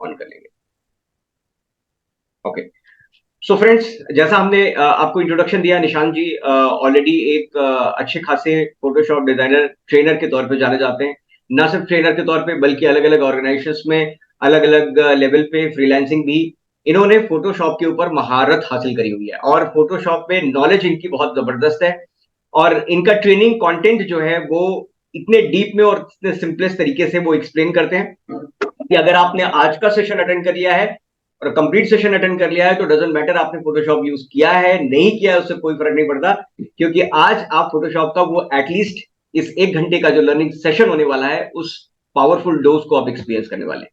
On कर लेंगे। Okay. So friends, जैसा हमने आपको इंट्रोडक्शन दिया, निशांत जी ऑलरेडी एक अच्छे खासे फोटोशॉप डिजाइनर ट्रेनर के तौर पे जाने जाते हैं। ना सिर्फ ट्रेनर के तौर पे बल्कि अलग अलग ऑर्गेनाइजेशंस में अलग अलग लेवल पे फ्रीलांसिंग भी इन्होंने फोटोशॉप के ऊपर महारत हासिल करी हुई है, और फोटोशॉप में नॉलेज इनकी बहुत जबरदस्त है। और इनका ट्रेनिंग कंटेंट जो है वो इतने डीप में और इतने सिंपलेस्ट तरीके से वो एक्सप्लेन करते हैं कि अगर आपने आज का सेशन अटेंड कर लिया है और कंप्लीट सेशन अटेंड कर लिया है तो डजंट मैटर आपने फोटोशॉप यूज किया है नहीं किया है, उससे कोई फर्क नहीं पड़ता, क्योंकि आज आप फोटोशॉप का वो एटलीस्ट इस 1 घंटे का जो लर्निंग सेशन होने वाला है उस पावरफुल डोज को आप एक्सपीरियंस करने वाले हैं।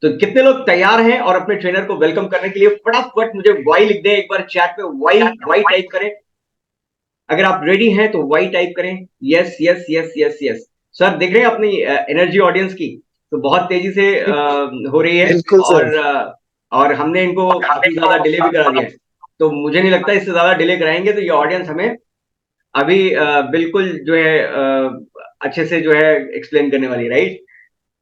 तो कितने लोग तैयार हैं और अपने ट्रेनर को वेलकम करने के लिए फटाफट मुझे वाई लिख दें, एक बार चैट में वाई वाई टाइप करें। अगर आप रेडी हैं तो वाई टाइप करें। Yes yes yes yes yes. Sir देख रहे हैं अपनी एनर्जी ऑडियंस की, तो बहुत तेजी से हो रही है। बिल्कुल सर। और हमने इनको काफी ज्यादा डिले भी करा दिया है, तो मुझे नहीं लगता इससे ज्यादा डिले कराएंगे तो ये ऑडियंस हमें अभी बिल्कुल जो है अच्छे से जो है एक्सप्लेन करने वाली, राइट?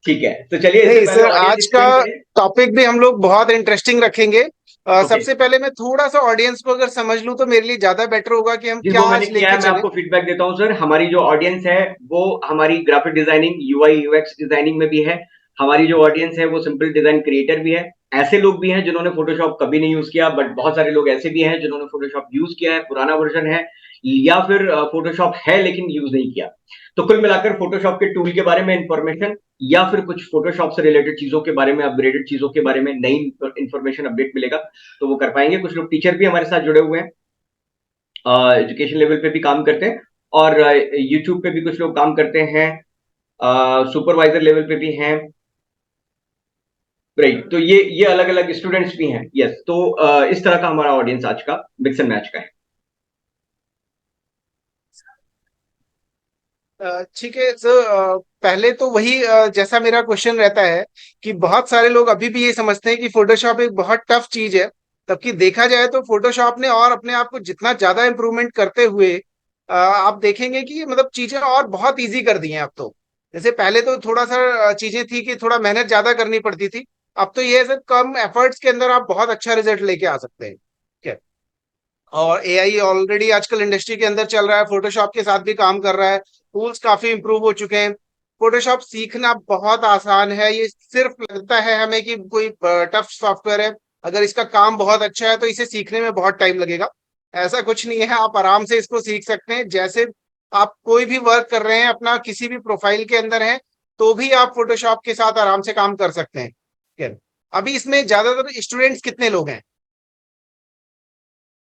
ठीक है, तो चलिए इससे नहीं पहले सर, ऑडियंस आज का एक्सप्लेन करें। टॉपिक भी हम लोग बहुत इंटरेस्टिंग रखेंगे। ओके। सबसे पहले मैं थोड़ा सा ऑडियंस को अगर समझ लूं तो मेरे लिए ज्यादा बेटर होगा कि हम जी, क्या वो मैंने आज किया लेके है, मैं चले। आपको फीडबैक देता हूँ सर। हमारी जो ऑडियंस है वो हमारी graphic designing, UI UX designing में भी है। हमारी जो ऑडियंस है वो सिंपल डिजाइन क्रिएटर भी है। ऐसे लोग भी हैं जिन्होंने फोटोशॉप कभी नहीं यूज किया, बट बहुत सारे लोग ऐसे भी हैं जिन्होंने फोटोशॉप यूज किया है, पुराना वर्जन है, या फिर फोटोशॉप है लेकिन यूज नहीं किया। तो कुल मिलाकर फोटोशॉप के टूल के बारे में इंफॉर्मेशन या फिर कुछ फोटोशॉप से रिलेटेड चीजों के बारे में, अपग्रेडेड चीजों के बारे में नई इंफॉर्मेशन अपडेट मिलेगा तो वो कर पाएंगे। कुछ लोग टीचर भी हमारे साथ जुड़े हुए हैं, एजुकेशन लेवल पे भी काम करते हैं, और यूट्यूब पे भी कुछ लोग काम करते हैं, सुपरवाइजर लेवल पे भी हैं। राइट, तो ये अलग अलग स्टूडेंट्स भी हैं। यस, तो इस तरह का हमारा ऑडियंस आज का मिक्स एंड मैच का है। ठीक है सर। पहले तो वही जैसा मेरा क्वेश्चन रहता है कि बहुत सारे लोग अभी भी ये समझते हैं कि फोटोशॉप एक बहुत टफ चीज है। तबकि देखा जाए तो फोटोशॉप ने और अपने आप को जितना ज्यादा इम्प्रूवमेंट करते हुए आप देखेंगे कि मतलब चीजें और बहुत इजी कर दी हैं अब तो। जैसे पहले तो थोड़ा सा चीजें थी कि थोड़ा मेहनत ज्यादा करनी पड़ती थी। अब तो ये है सर, कम एफर्ट्स के अंदर आप बहुत अच्छा रिजल्ट लेके आ सकते हैं। ठीक है। और एआई ऑलरेडी आजकल इंडस्ट्री के अंदर चल रहा है, फोटोशॉप के साथ भी काम कर रहा है। टूल्स काफी इंप्रूव हो चुके हैं। फोटोशॉप सीखना बहुत आसान है। ये सिर्फ लगता है हमें कि कोई टफ सॉफ्टवेयर है। अगर इसका काम बहुत अच्छा है तो इसे सीखने में बहुत टाइम लगेगा। ऐसा कुछ नहीं है, आप आराम से इसको सीख सकते हैं। जैसे आप कोई भी वर्क कर रहे हैं, अपना किसी भी प्रोफाइल के अंदर है, तो भी आप फोटोशॉप के साथ आराम से काम कर सकते हैं। ठीक है। अभी इसमें ज्यादातर स्टूडेंट्स कितने लोग हैं?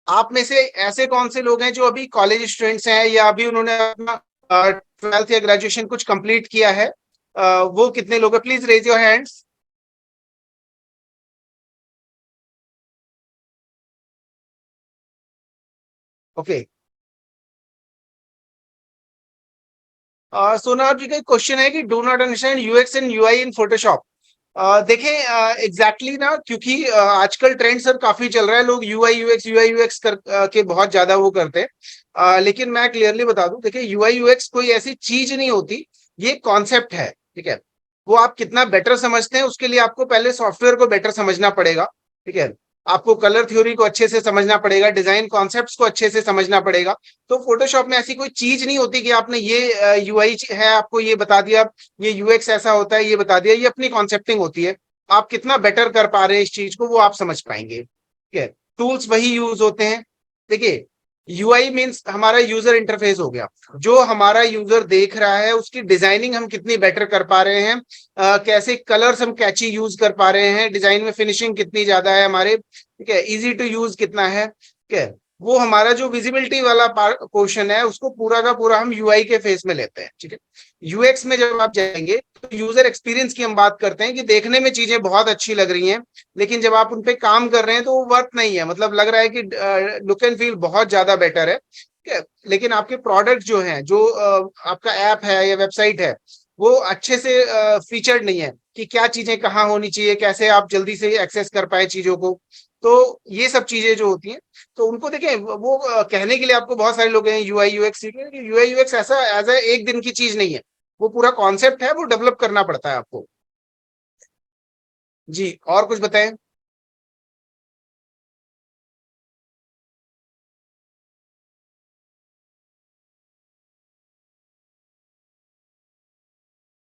आप में से ऐसे कौन से लोग हैं जो अभी कॉलेज स्टूडेंट्स हैं या अभी उन्होंने अपना 12th या ग्रेजुएशन कुछ कंप्लीट किया है? वो कितने लोग हैं? Please raise your hands. Okay. Sonar ji का क्वेश्चन है कि do not understand UX and UI in Photoshop. देखें, एग्जैक्टली ना, क्योंकि आजकल ट्रेंड सर काफी चल रहा है, लोग यूआई यूएक्स कर के बहुत ज्यादा वो करते हैं। लेकिन मैं क्लियरली बता दूं, देखिए यूआई यूएक्स कोई ऐसी चीज नहीं होती, ये कॉन्सेप्ट है। ठीक है। वो आप कितना बेटर समझते हैं उसके लिए आपको पहले सॉफ्टवेयर को बेटर समझना पड़ेगा। ठीक है। आपको कलर थ्योरी को अच्छे से समझना पड़ेगा, डिजाइन कॉन्सेप्ट्स को अच्छे से समझना पड़ेगा। तो फोटोशॉप में ऐसी कोई चीज नहीं होती कि आपने ये यूआई है आपको ये बता दिया, ये यूएक्स ऐसा होता है ये बता दिया। ये अपनी कॉन्सेप्टिंग होती है। आप कितना बेटर कर पा रहे हैं इस चीज को वो आप समझ पाएंगे। ठीक है। टूल्स वही यूज होते हैं। देखिए, यूआई मीन्स हमारा यूजर इंटरफेस हो गया। जो हमारा यूजर देख रहा है उसकी डिजाइनिंग हम कितनी बेटर कर पा रहे हैं, कैसे कलर्स हम कैची यूज कर पा रहे हैं, डिजाइन में फिनिशिंग कितनी ज्यादा है हमारे। ठीक है। इजी टू यूज कितना है। ठीक है। वो हमारा जो विजिबिलिटी वाला पोर्शन है उसको पूरा का पूरा हम यूआई के फेस में लेते हैं। ठीक है। यूएक्स में जब आप जाएंगे तो यूजर एक्सपीरियंस की हम बात करते हैं कि देखने में चीजें बहुत अच्छी लग रही हैं, लेकिन जब आप उन पे काम कर रहे हैं तो वो वर्थ नहीं है। मतलब लग रहा है कि लुक एंड फील बहुत ज्यादा बेटर है। ठीक है। लेकिन आपके प्रोडक्ट जो हैं, जो आपका ऐप है या वेबसाइट है, वो अच्छे से फीचर्ड नहीं है कि क्या चीजें कहाँ होनी चाहिए, कैसे आप जल्दी से एक्सेस कर पाए चीजों को। तो ये सब चीजें जो होती हैं, तो उनको देखें, वो कहने के लिए आपको बहुत सारे लोग हैं यूआई यूएक्स सीख रहे हैं। यूआई यूएक्स ऐसा एज ए एक दिन की चीज नहीं है। वो पूरा कॉन्सेप्ट है, वो डेवलप करना पड़ता है आपको। जी, और कुछ बताएं।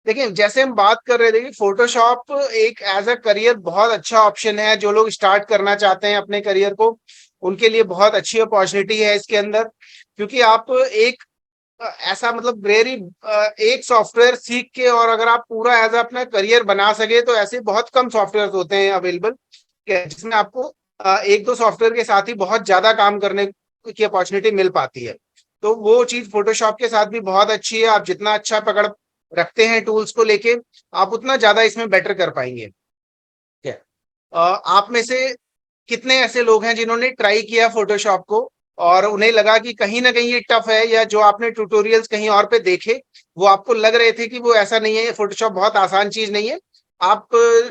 देखिए, जैसे हम बात कर रहे थे कि फोटोशॉप एक एज अ करियर बहुत अच्छा ऑप्शन है। जो लोग स्टार्ट करना चाहते हैं अपने करियर को, उनके लिए बहुत अच्छी अपॉर्चुनिटी है इसके अंदर। क्योंकि आप एक ऐसा मतलब वेरी एक सॉफ्टवेयर सीख के और अगर आप पूरा एज अपना करियर बना सके, तो ऐसे बहुत कम सॉफ्टवेयर होते हैं अवेलेबल जिसमें आपको एक दो सॉफ्टवेयर के साथ ही बहुत ज्यादा काम करने की अपॉर्चुनिटी मिल पाती है। तो वो चीज फोटोशॉप के साथ भी बहुत अच्छी है। आप जितना अच्छा पकड़ रखते हैं टूल्स को लेके, आप उतना ज्यादा इसमें बेटर कर पाएंगे। ठीक है। आप में से कितने ऐसे लोग हैं जिन्होंने ट्राई किया फोटोशॉप को और उन्हें लगा कि कहीं ना कहीं ये टफ है, या जो आपने ट्यूटोरियल्स कहीं और पे देखे वो आपको लग रहे थे कि वो ऐसा नहीं है, फोटोशॉप बहुत आसान चीज नहीं है। आप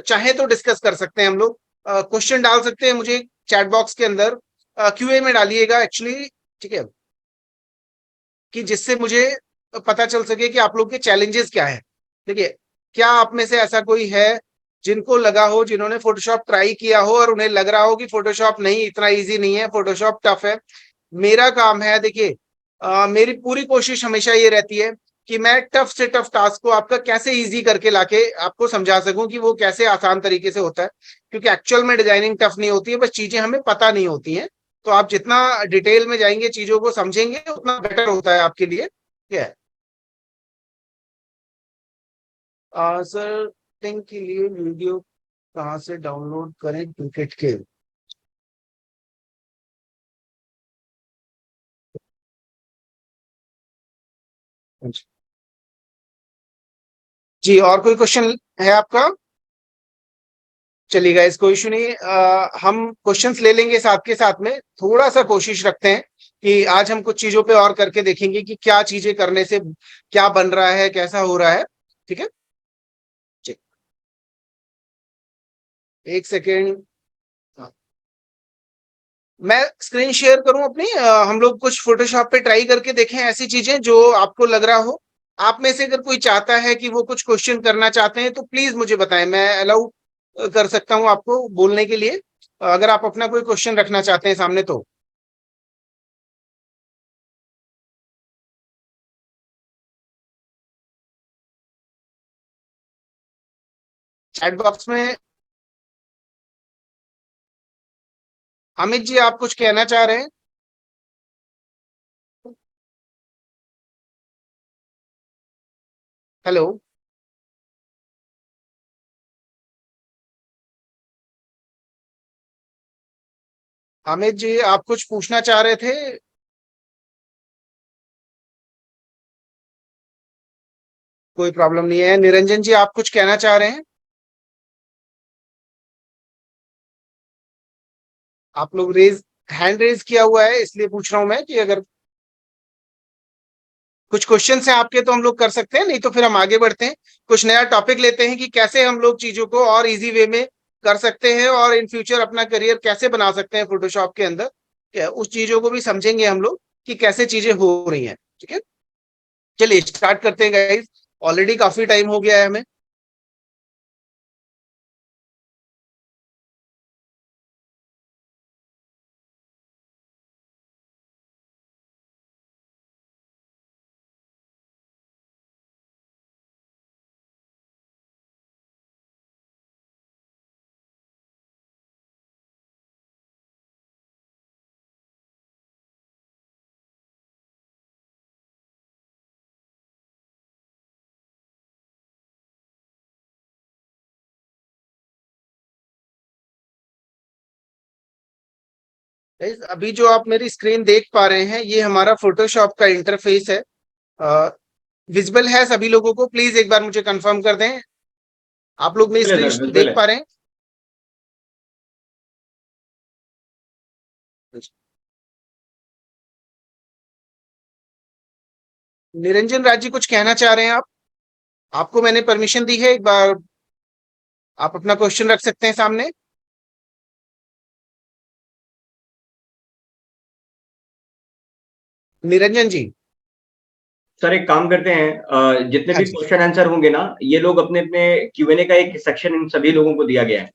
चाहें तो डिस्कस कर सकते हैं, हम लोग क्वेश्चन डाल सकते हैं मुझे चैट बॉक्स के अंदर, क्यूए में डालिएगा एक्चुअली। ठीक है, कि जिससे मुझे पता चल सके कि आप लोग के चैलेंजेस क्या है। देखिए, क्या आप में से ऐसा कोई है जिनको लगा हो, जिन्होंने फोटोशॉप ट्राई किया हो और उन्हें लग रहा हो कि फोटोशॉप नहीं, इतना इजी नहीं है, फोटोशॉप टफ है। मेरा काम है, देखिए, मेरी पूरी कोशिश हमेशा ये रहती है कि मैं टफ से टफ टास्क को आपका कैसे इजी करके लाके आपको समझा सकूं कि वो कैसे आसान तरीके से होता है। क्योंकि एक्चुअल में डिजाइनिंग टफ नहीं होती है, बस चीजें हमें पता नहीं होती हैं। तो आप जितना डिटेल में जाएंगे, चीजों को समझेंगे, उतना बेटर होता है आपके लिए। ठीक है। सर, के लिए वीडियो कहाँ से डाउनलोड करें क्रिकेट के? जी, और कोई क्वेश्चन है आपका? चलिएगा, इसको इशू नहीं। हम क्वेश्चंस ले लेंगे साथ के साथ में। थोड़ा सा कोशिश रखते हैं कि आज हम कुछ चीजों पे और करके देखेंगे कि क्या चीजें करने से क्या बन रहा है, कैसा हो रहा है। ठीक है। जी, एक सेकेंड। मैं स्क्रीन शेयर करूं अपनी, हम लोग कुछ फोटोशॉप पे ट्राई करके देखें ऐसी चीजें जो आपको लग रहा हो। आप में से अगर कोई चाहता है कि वो कुछ क्वेश्चन करना चाहते हैं, तो प्लीज मुझे बताएं, मैं अलाउ कर सकता हूं आपको बोलने के लिए। अगर आप अपना कोई क्वेश्चन रखना चाहते हैं सामने, तो चैट बॉक्स में। अमित जी, आप कुछ कहना चाह रहे हैं? हेलो। अमित जी, आप कुछ पूछना चाह रहे थे? कोई प्रॉब्लम नहीं है। निरंजन जी, आप कुछ कहना चाह रहे हैं? आप लोग हैंड रेज किया हुआ है, इसलिए पूछ रहा हूं मैं कि अगर कुछ क्वेश्चन है आपके तो हम लोग कर सकते हैं, नहीं तो फिर हम आगे बढ़ते हैं। कुछ नया टॉपिक लेते हैं कि कैसे हम लोग चीजों को और इजी वे में कर सकते हैं और इन फ्यूचर अपना करियर कैसे बना सकते हैं फोटोशॉप के अंदर। क्या उस चीजों को भी समझेंगे हम लोग कि कैसे चीजें हो रही हैं। ठीक है, चलिए स्टार्ट करते हैं गाइस। ऑलरेडी काफी टाइम हो गया है हमें। Guys, अभी जो आप मेरी स्क्रीन देख पा रहे हैं, ये हमारा फोटोशॉप का इंटरफेस है। विजिबल है सभी लोगों को? प्लीज एक बार मुझे कंफर्म कर दें। आप लोग मेरी बिल्कुल है स्क्रीन सर, बिल्कुल देख है। पा रहे हैं? निरंजन राज जी, कुछ कहना चाह रहे हैं आप? आपको मैंने परमिशन दी है, एक बार आप अपना क्वेश्चन रख सकते हैं सामने। निरंजन जी। सर एक काम करते हैं, जितने हाँ भी जी। क्वेश्चन आंसर होंगे ना, ये लोग अपने अपने Q&A का एक सेक्शन इन सभी लोगों को दिया गया है।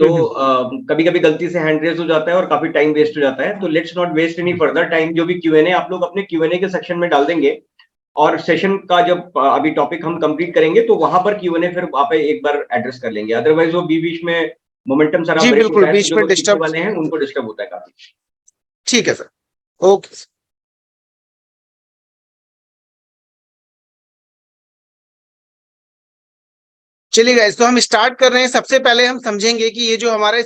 तो हम्म। कभी कभी गलती से हैंड रेस हो जाता है और काफी टाइम वेस्ट हो जाता है, तो let's not waste any further time. जो भी Q&A आप लोग अपने Q&A के सेक्शन में डाल देंगे, और सेशन का जब अभी टॉपिक हम कंप्लीट करेंगे तो वहां पर Q&A फिर आप एक बार एड्रेस कर लेंगे। अदरवाइज वो बीच बीच में मोमेंटम सारा जी ब्रेक बिल्कुल, होता है, तो बीच जो में लोग सीखने डिस्टर्ब। वाले हैं उनको डिस्टर्ब होता है काफी। ठीक है सर। ओके। चलिए गाइस, तो हम स्टार्ट कर रहे हैं। सबसे पहले हम समझेंगे कि ये जो हमारा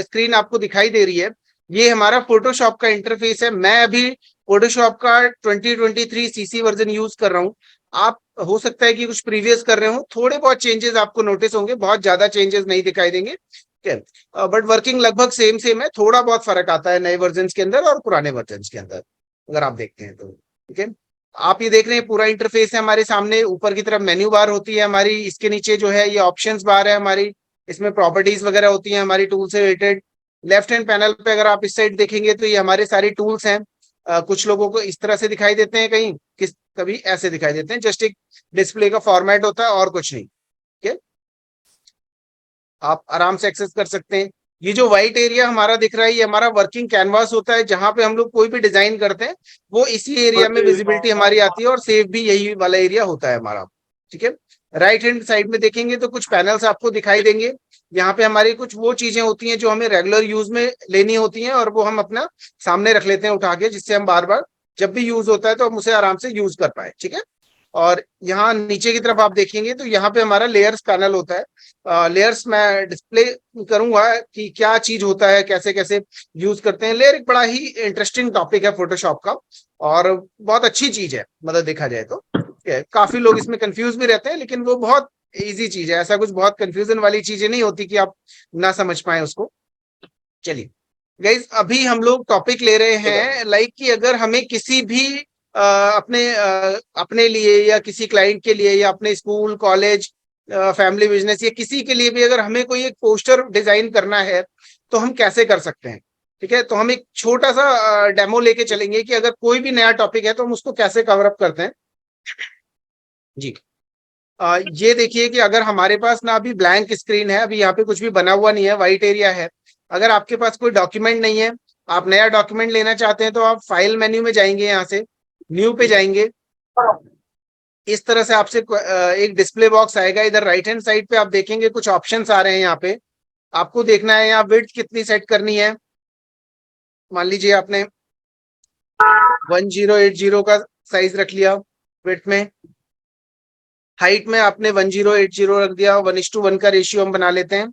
स्क्रीन आपको दिखाई दे रही है, ये हमारा फोटोशॉप का इंटरफेस है। मैं अभी फोटोशॉप का 2023 सीसी वर्जन यूज कर रहा हूँ। आप हो सकता है कि कुछ प्रीवियस कर रहे हो, थोड़े बहुत चेंजेस आपको नोटिस होंगे, बहुत ज्यादा चेंजेस नहीं दिखाई देंगे, ठीक है। बट वर्किंग लगभग सेम सेम है, थोड़ा बहुत फर्क आता है नए वर्जन के अंदर और पुराने वर्जन के अंदर, अगर आप देखते हैं तो, ठीक है। आप ये देख रहे हैं पूरा इंटरफेस है हमारे सामने। ऊपर की तरफ मेन्यू बार होती है हमारी, इसके नीचे जो है ये ऑप्शंस बार है हमारी, इसमें प्रॉपर्टीज वगैरह होती हैं हमारी टूल से रिलेटेड। लेफ्ट हैंड पैनल पे अगर आप इस साइड देखेंगे तो ये हमारे सारी टूल्स हैं। कुछ लोगों को इस तरह से दिखाई देते हैं, कहीं किस कभी ऐसे दिखाई देते हैं। जस्ट एक डिस्प्ले का फॉर्मेट होता है और कुछ नहीं, ठीक है। आप आराम से एक्सेस कर सकते हैं। ये जो व्हाइट एरिया हमारा दिख रहा है, ये हमारा वर्किंग कैनवास होता है, जहां पे हम लोग कोई भी डिजाइन करते हैं वो इसी एरिया में विजिबिलिटी हमारी आती है, और सेव भी यही वाला एरिया होता है हमारा, ठीक है। राइट हैंड साइड में देखेंगे तो कुछ पैनल्स आपको दिखाई देंगे। यहाँ पे हमारी कुछ वो चीजें होती हैं जो हमें रेगुलर यूज में लेनी होती हैं, और वो हम अपना सामने रख लेते हैं उठा के, जिससे हम बार बार जब भी यूज होता है तो हम उसे आराम से यूज कर पाए, ठीक है। और यहाँ नीचे की तरफ आप देखेंगे तो यहाँ पे हमारा लेयर्स पैनल होता है। लेयर्स मैं डिस्प्ले करूंगा कि क्या चीज होता है, कैसे कैसे यूज करते हैं। लेयर एक बड़ा ही इंटरेस्टिंग टॉपिक है फोटोशॉप का, और बहुत अच्छी चीज है, मतलब देखा जाए तो, ठीक है। काफी लोग इसमें कंफ्यूज भी रहते हैं, लेकिन वो बहुत इजी चीज है। ऐसा कुछ बहुत कंफ्यूजन वाली चीजें नहीं होती कि आप ना समझ पाए उसको। चलिए गाइज, अभी हम लोग टॉपिक ले रहे हैं लाइक कि अगर हमें किसी भी अपने लिए या किसी क्लाइंट के लिए या अपने स्कूल कॉलेज फैमिली बिजनेस या किसी के लिए भी अगर हमें कोई एक पोस्टर डिजाइन करना है तो हम कैसे कर सकते हैं, ठीक है। तो हम एक छोटा सा डेमो लेके चलेंगे कि अगर कोई भी नया टॉपिक है तो हम उसको कैसे कवर अप करते हैं। जी। ये देखिए कि अगर हमारे पास ना अभी ब्लैंक स्क्रीन है, अभी यहाँ पे कुछ भी बना हुआ नहीं है, व्हाइट एरिया है। अगर आपके पास कोई डॉक्यूमेंट नहीं है, आप नया डॉक्यूमेंट लेना चाहते हैं, तो आप फाइल मेन्यू में जाएंगे, यहाँ से न्यू पे जाएंगे। इस तरह से आपसे एक डिस्प्ले बॉक्स आएगा। इधर राइट हैंड साइड पे आप देखेंगे कुछ ऑप्शंस आ रहे हैं यहाँ पे। आपको देखना है यहाँ विड्थ कितनी सेट करनी है। मान लीजिए आपने 1080 का साइज रख लिया विड्थ में। हाइट में आपने 1080 रख दिया। 1:1 का रेशियो हम बना लेते हैं।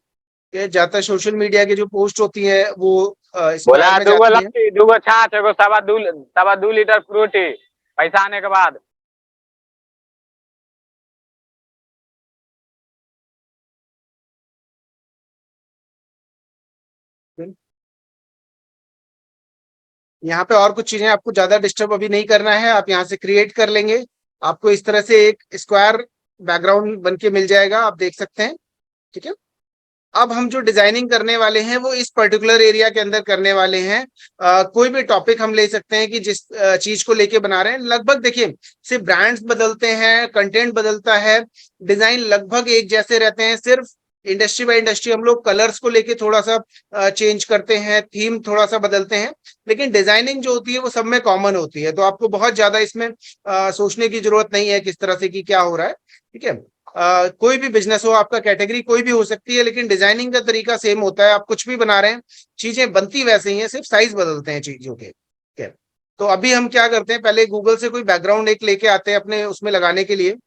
ज्यादातर सोशल मीडिया की जो पोस्ट होती है वो बोला स्क्वायर में दूगो जाती है। लस्सी दूगो छाछ एगो सवा दू लीटर फ्रूटी पैसा आने के बाद। यहाँ पे और कुछ चीजें आपको ज्यादा डिस्टर्ब अभी नहीं करना है, आप यहाँ से क्रिएट कर लेंगे। आपको इस तरह से एक स्क्वायर बैकग्राउंड बन के मिल जाएगा, आप देख सकते हैं, ठीक है। अब हम जो डिजाइनिंग करने वाले हैं वो इस पर्टिकुलर एरिया के अंदर करने वाले हैं। कोई भी टॉपिक हम ले सकते हैं कि जिस चीज को लेके बना रहे हैं। लगभग देखिए, सिर्फ ब्रांड्स बदलते हैं, कंटेंट बदलता है, डिजाइन लगभग एक जैसे रहते हैं। सिर्फ इंडस्ट्री बाय इंडस्ट्री हम लोग कलर्स को लेके थोड़ा सा चेंज करते हैं, थीम थोड़ा सा बदलते हैं, लेकिन डिजाइनिंग जो होती है वो सब में कॉमन होती है। तो आपको बहुत ज्यादा इसमें सोचने की जरूरत नहीं है किस तरह से कि क्या हो रहा है, ठीक है। कोई भी बिजनेस हो आपका, कैटेगरी कोई भी हो सकती है, लेकिन डिजाइनिंग का तरीका सेम होता है। आप कुछ भी बना रहे हैं, चीजें बनती वैसे ही हैं, सिर्फ साइज बदलते हैं चीजों के, ठीक है। तो अभी हम क्या करते हैं, पहले गूगल से कोई बैकग्राउंड एक लेके आते हैं अपने उसमें लगाने के लिए।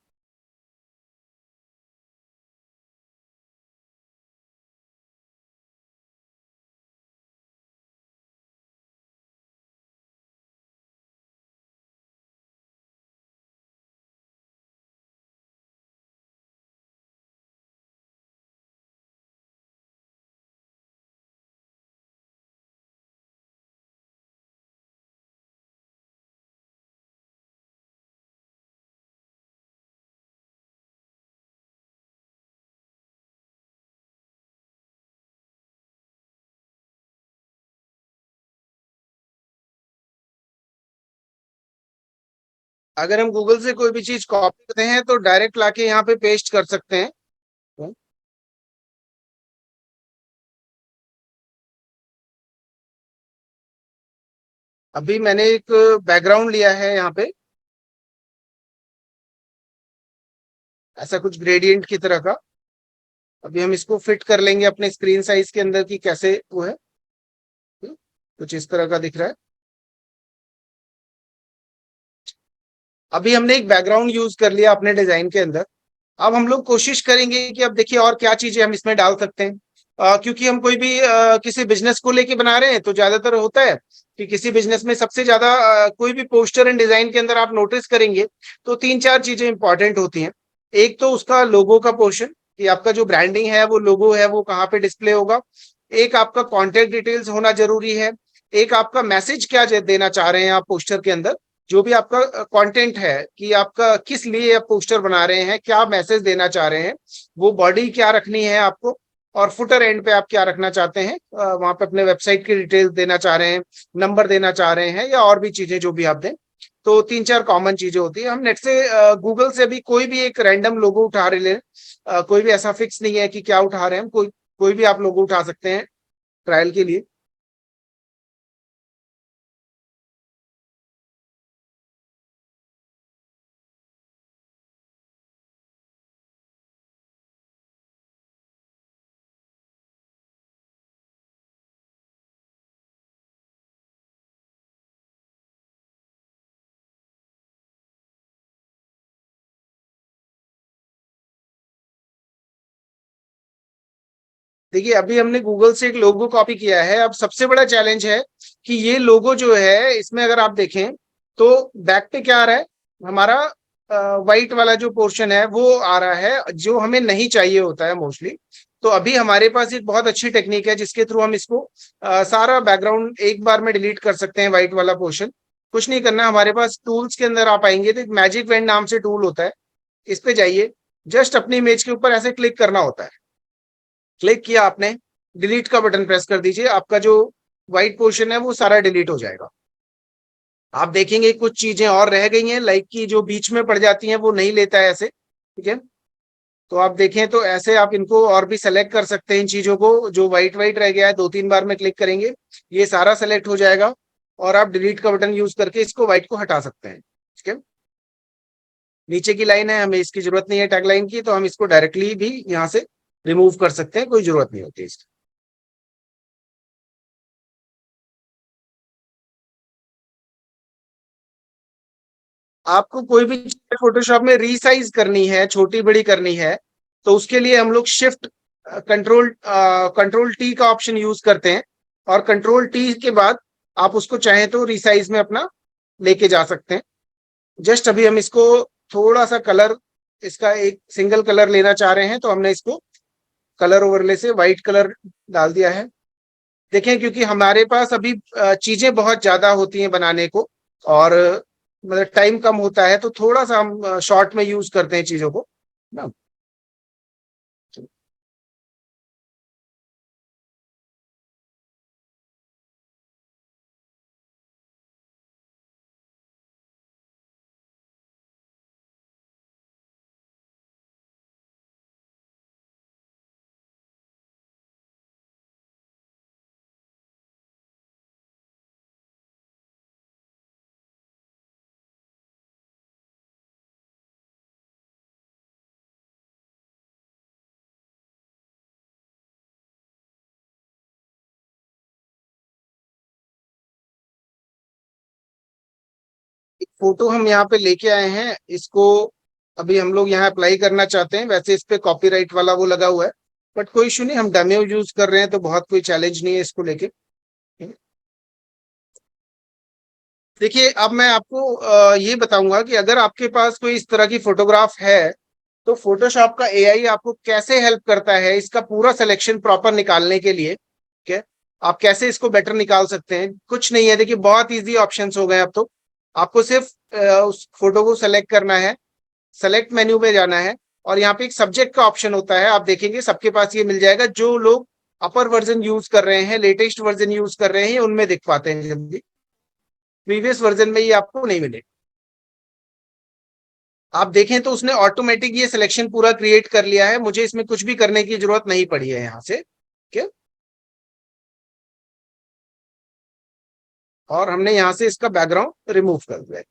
अगर हम गूगल से कोई भी चीज कॉपी करते हैं तो डायरेक्ट लाके यहाँ पे पेस्ट कर सकते हैं। अभी मैंने एक बैकग्राउंड लिया है यहाँ पे, ऐसा कुछ ग्रेडियंट की तरह का। अभी हम इसको फिट कर लेंगे अपने स्क्रीन साइज के अंदर की कैसे वो है। कुछ इस तरह का दिख रहा है। अभी हमने एक बैकग्राउंड यूज कर लिया अपने डिजाइन के अंदर। अब हम लोग कोशिश करेंगे कि अब देखिए और क्या चीजें हम इसमें डाल सकते हैं। क्योंकि हम कोई भी किसी बिजनेस को लेके बना रहे हैं तो ज्यादातर होता है कि किसी बिजनेस में सबसे ज्यादा कोई भी पोस्टर एंड डिजाइन के अंदर आप नोटिस करेंगे तो तीन चार चीजें इंपॉर्टेंट होती हैं। एक तो उसका लोगो का पोर्शन, कि आपका जो ब्रांडिंग है वो लोगो है वो कहाँ पे डिस्प्ले होगा। एक आपका कॉन्टेक्ट डिटेल्स होना जरूरी है। एक आपका मैसेज क्या देना चाह रहे हैं आप पोस्टर के अंदर, जो भी आपका कंटेंट है कि आपका किस लिए आप पोस्टर बना रहे हैं, क्या मैसेज देना चाह रहे हैं, वो बॉडी क्या रखनी है आपको, और फुटर एंड पे आप क्या रखना चाहते हैं, वहां पे अपने वेबसाइट की डिटेल्स देना चाह रहे हैं, नंबर देना चाह रहे हैं, या और भी चीजें जो भी आप दें। तो तीन चार कॉमन चीजें होती है। हम नेट से गूगल से भी कोई भी एक रैंडम लोगो उठा रहे ले, कोई भी ऐसा फिक्स नहीं है कि क्या उठा रहे हैं हम, कोई कोई भी आप लोगो उठा सकते हैं ट्रायल के लिए। देखिए अभी हमने गूगल से एक लोगो कॉपी किया है। अब सबसे बड़ा चैलेंज है कि ये लोगो जो है इसमें अगर आप देखें तो बैक पे क्या आ रहा है, हमारा व्हाइट वाला जो पोर्शन है वो आ रहा है जो हमें नहीं चाहिए होता है मोस्टली। तो अभी हमारे पास एक बहुत अच्छी टेक्निक है जिसके थ्रू हम इसको सारा बैकग्राउंड एक बार में डिलीट कर सकते हैं, व्हाइट वाला पोर्शन। कुछ नहीं करना, हमारे पास टूल्स के अंदर आप आएंगे तो एक मैजिक वेंड नाम से टूल होता है, इस पे जाइए, जस्ट अपनी इमेज के ऊपर ऐसे क्लिक करना होता है। क्लिक किया आपने, डिलीट का बटन प्रेस कर दीजिए, आपका जो व्हाइट पोर्शन है वो सारा डिलीट हो जाएगा। आप देखेंगे कुछ चीजें और रह गई हैं, लाइक की जो बीच में पड़ जाती हैं वो नहीं लेता है ऐसे, ठीक है। तो आप देखें तो ऐसे आप इनको और भी सेलेक्ट कर सकते हैं इन चीजों को। जो व्हाइट व्हाइट रह गया है दो तीन बार में क्लिक करेंगे ये सारा सेलेक्ट हो जाएगा, और आप डिलीट का बटन यूज करके इसको व्हाइट को हटा सकते हैं, ठीक है। नीचे की लाइन है, हमें इसकी जरूरत नहीं है टैग लाइन की, तो हम इसको डायरेक्टली भी यहाँ से रिमूव कर सकते हैं, कोई जरूरत नहीं होती इसकी। आपको कोई भी चीज़ फोटोशॉप में रीसाइज करनी है, छोटी बड़ी करनी है, तो उसके लिए हम लोग शिफ्ट कंट्रोल टी का ऑप्शन यूज करते हैं, और कंट्रोल टी के बाद आप उसको चाहें तो रीसाइज में अपना लेके जा सकते हैं। जस्ट अभी हम इसको थोड़ा सा कलर, इसका एक सिंगल कलर लेना चाह रहे हैं तो हमने इसको कलर ओवरले से व्हाइट कलर डाल दिया है। देखें क्योंकि हमारे पास अभी चीजें बहुत ज्यादा होती हैं बनाने को, और मतलब टाइम कम होता है, तो थोड़ा सा हम शॉर्ट में यूज करते हैं चीजों को ना। एक फोटो हम यहाँ पे लेके आए हैं, इसको अभी हम लोग यहाँ अप्लाई करना चाहते हैं। वैसे इस पे कॉपीराइट वाला वो लगा हुआ है, बट कोई इशू नहीं, हम डेमो यूज कर रहे हैं तो बहुत कोई चैलेंज नहीं है इसको लेके। देखिए अब मैं आपको ये बताऊंगा कि अगर आपके पास कोई इस तरह की फोटोग्राफ है तो फोटोशॉप का एआई आपको कैसे हेल्प करता है इसका पूरा सिलेक्शन प्रॉपर निकालने के लिए, ठीक है। आप कैसे इसको बेटर निकाल सकते हैं, कुछ नहीं है, देखिए बहुत इजी ऑप्शंस हो गए अब तो। आपको सिर्फ उस फोटो को सेलेक्ट करना है, सेलेक्ट मेन्यू में जाना है, और यहाँ पे एक सब्जेक्ट का ऑप्शन होता है, आप देखेंगे सबके पास ये मिल जाएगा। जो लोग अपर वर्जन यूज कर रहे हैं, लेटेस्ट वर्जन यूज कर रहे हैं, उनमें दिख पाते हैं जल्दी, प्रीवियस वर्जन में ये आपको नहीं मिलेगा। आप देखें तो उसने ऑटोमेटिक ये सिलेक्शन पूरा क्रिएट कर लिया है, मुझे इसमें कुछ भी करने की जरूरत नहीं पड़ी है यहाँ से। ठीक है, और हमने यहाँ से इसका बैकग्राउंड रिमूव कर दिया है।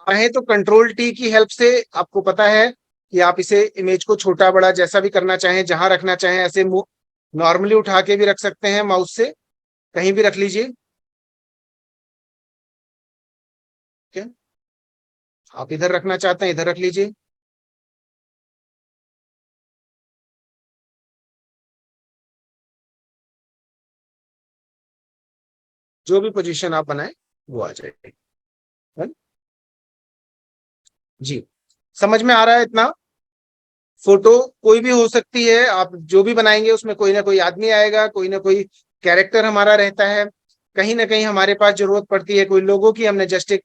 चाहे तो कंट्रोल टी की हेल्प से, आपको पता है कि आप इसे इमेज को छोटा बड़ा जैसा भी करना चाहें, जहां रखना चाहें ऐसे नॉर्मली उठा के भी रख सकते हैं माउस से, कहीं भी रख लीजिए। ठीक है, आप इधर रखना चाहते हैं इधर रख लीजिए। जो भी पोजीशन आप बनाए वो आ जाएगी। है? जी, समझ में आ रहा है इतना? फोटो कोई भी हो सकती है, आप जो भी बनाएंगे उसमें कोई ना कोई आदमी आएगा, कोई ना कोई कैरेक्टर हमारा रहता है, कहीं ना कहीं हमारे पास जरूरत पड़ती है कोई लोगो की, हमने जस्ट एक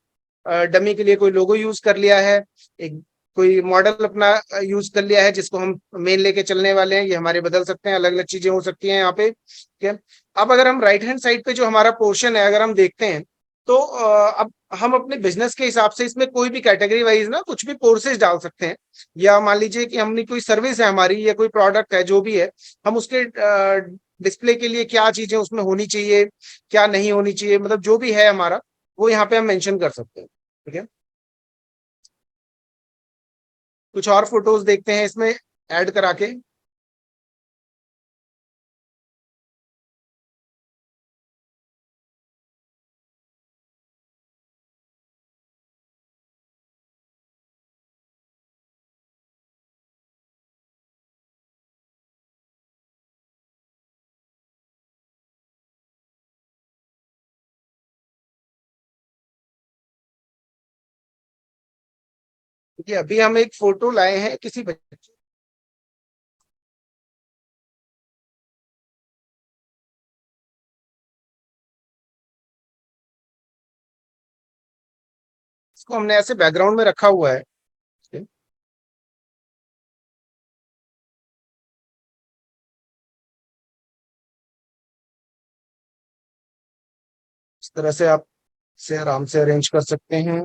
डमी के लिए कोई लोगो यूज कर लिया है, एक कोई मॉडल अपना यूज कर लिया है जिसको हम मेन लेके चलने वाले हैं, ये हमारे बदल सकते हैं, अलग अलग चीजें हो सकती हैं यहाँ पे। ठीक है, अब अगर हम राइट हैंड साइड पे जो हमारा पोर्शन है अगर हम देखते हैं, तो अब हम अपने बिजनेस के हिसाब से इसमें कोई भी कैटेगरी वाइज ना कुछ भी कोर्सेज डाल सकते हैं, या मान लीजिए कि हमने कोई सर्विस है हमारी या कोई प्रोडक्ट है जो भी है, हम उसके डिस्प्ले के लिए क्या चीजें उसमें होनी चाहिए, क्या नहीं होनी चाहिए, मतलब जो भी है हमारा वो यहाँ पे हम मेंशन कर सकते हैं। ठीक है, कुछ और फोटोज देखते हैं इसमें ऐड करा के। देखिए अभी हम एक फोटो लाए हैं किसी बच्चे, इसको हमने ऐसे बैकग्राउंड में रखा हुआ है। इस तरह से आप से आराम से अरेंज कर सकते हैं।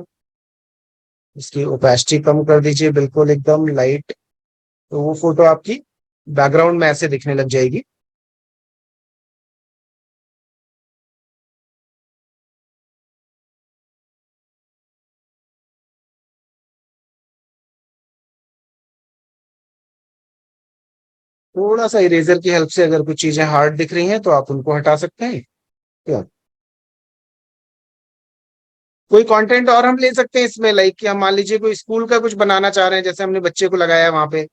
इसकी ओपेसिटी कम कर दीजिए, बिल्कुल एकदम लाइट, तो वो फोटो आपकी बैकग्राउंड में ऐसे दिखने लग जाएगी। थोड़ा सा इरेजर की हेल्प से अगर कुछ चीजें हार्ड दिख रही हैं तो आप उनको हटा सकते हैं। क्या कोई कंटेंट और हम ले सकते हैं इसमें, लाइक कि हम मान लीजिए कोई स्कूल का कुछ बनाना चाह रहे हैं, जैसे हमने बच्चे को लगाया वहां पे,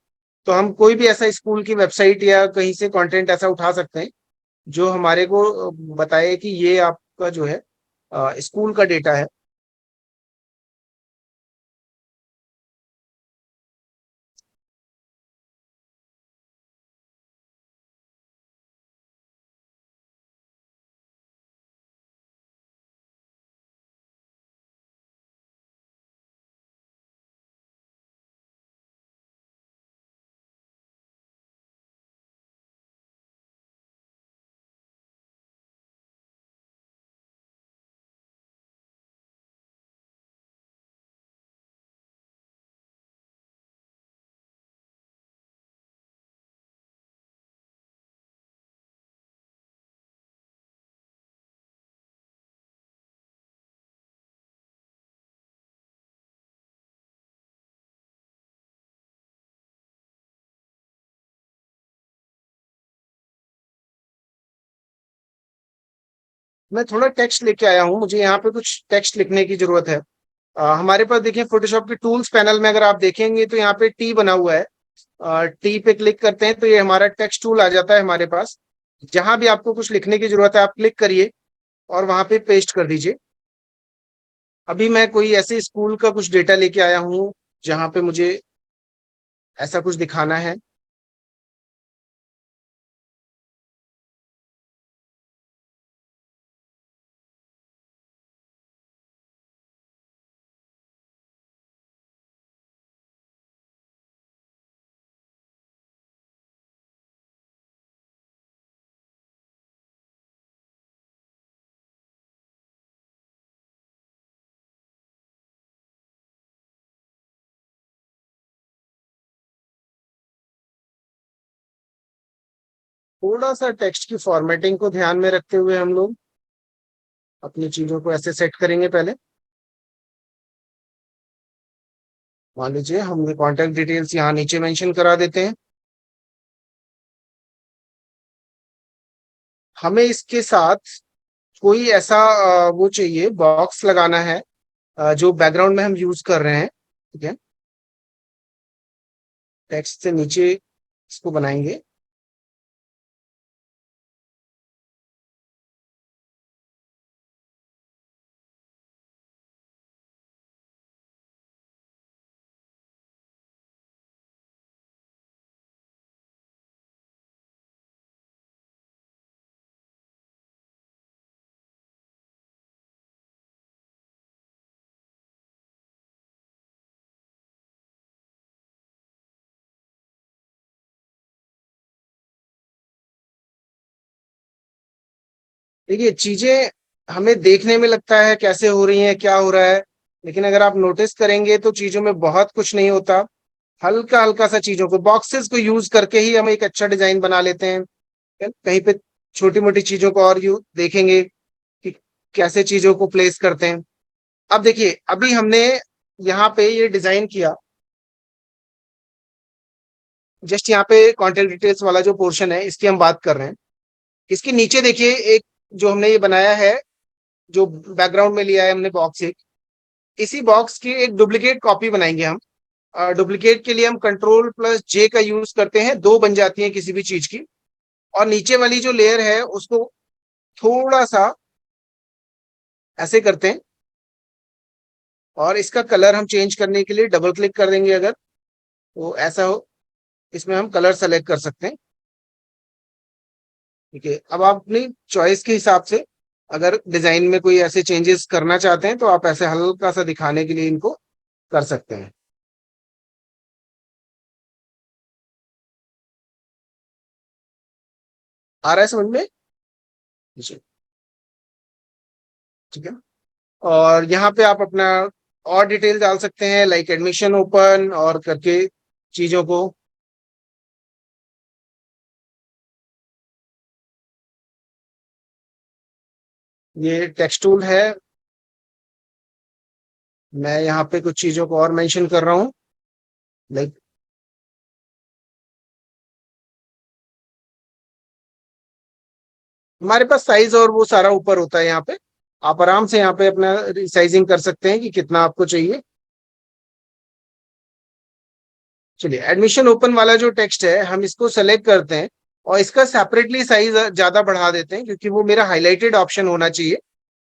तो हम कोई भी ऐसा स्कूल की वेबसाइट या कहीं से कंटेंट ऐसा उठा सकते हैं जो हमारे को बताए कि ये आपका जो है स्कूल का डेटा है। मैं थोड़ा टेक्स्ट लेके आया हूँ, मुझे यहाँ पे कुछ टेक्स्ट लिखने की जरूरत है। हमारे पास देखिए फोटोशॉप के टूल्स पैनल में अगर आप देखेंगे तो यहाँ पे टी बना हुआ है, टी पे क्लिक करते हैं तो ये हमारा टेक्स्ट टूल आ जाता है हमारे पास। जहां भी आपको कुछ लिखने की जरूरत है आप क्लिक करिए और वहां पे पेस्ट कर दीजिए। अभी मैं कोई ऐसे स्कूल का कुछ डेटा लेके आया हूँ जहां पे मुझे ऐसा कुछ दिखाना है। थोड़ा सा टेक्स्ट की फॉर्मेटिंग को ध्यान में रखते हुए हम लोग अपनी चीजों को ऐसे सेट करेंगे। पहले मान लीजिए हमने कॉन्टेक्ट डिटेल्स यहाँ नीचे मेंशन करा देते हैं। हमें इसके साथ कोई ऐसा वो चाहिए, बॉक्स लगाना है जो बैकग्राउंड में हम यूज कर रहे हैं। ठीक है, टेक्स्ट से नीचे इसको बनाएंगे। देखिए चीजें हमें देखने में लगता है कैसे हो रही हैं, क्या हो रहा है, लेकिन अगर आप नोटिस करेंगे तो चीजों में बहुत कुछ नहीं होता। हल्का हल्का सा चीजों को, बॉक्सेस को यूज करके ही हम एक अच्छा डिजाइन बना लेते हैं। कहीं पे छोटी मोटी चीजों को और यू देखेंगे कि कैसे चीजों को प्लेस करते हैं। अब देखिए अभी हमने यहाँ पे ये डिजाइन किया, जस्ट यहाँ पे कॉन्टेंट डिटेल्स वाला जो पोर्शन है इसकी हम बात कर रहे हैं। इसके नीचे देखिए एक जो हमने ये बनाया है, जो बैकग्राउंड में लिया है हमने बॉक्स एक, इसी बॉक्स की एक डुप्लीकेट कॉपी बनाएंगे हम। डुप्लीकेट के लिए हम कंट्रोल+J का यूज करते हैं, दो बन जाती है किसी भी चीज की। और नीचे वाली जो लेयर है उसको थोड़ा सा ऐसे करते हैं, और इसका कलर हम चेंज करने के लिए डबल क्लिक कर देंगे अगर, तो ऐसा हो, इसमें हम कलर सेलेक्ट कर सकते हैं। ठीक है, अब आप अपनी चॉइस के हिसाब से अगर डिजाइन में कोई ऐसे चेंजेस करना चाहते हैं तो आप ऐसे हल्का सा दिखाने के लिए इनको कर सकते हैं। आ रहा है समझ में? जी, ठीक है। और यहाँ पे आप अपना और डिटेल डाल सकते हैं, लाइक एडमिशन ओपन और करके चीजों को। ये टेक्स्ट टूल है, मैं यहाँ पे कुछ चीजों को और मेंशन कर रहा हूँ, लाइक हमारे पास साइज और वो सारा ऊपर होता है। यहाँ पे आप आराम से यहाँ पे अपना रिसाइजिंग कर सकते हैं कि कितना आपको चाहिए। चलिए, एडमिशन ओपन वाला जो टेक्स्ट है हम इसको सेलेक्ट करते हैं और इसका सेपरेटली साइज ज्यादा बढ़ा देते हैं, क्योंकि वो मेरा हाईलाइटेड ऑप्शन होना चाहिए।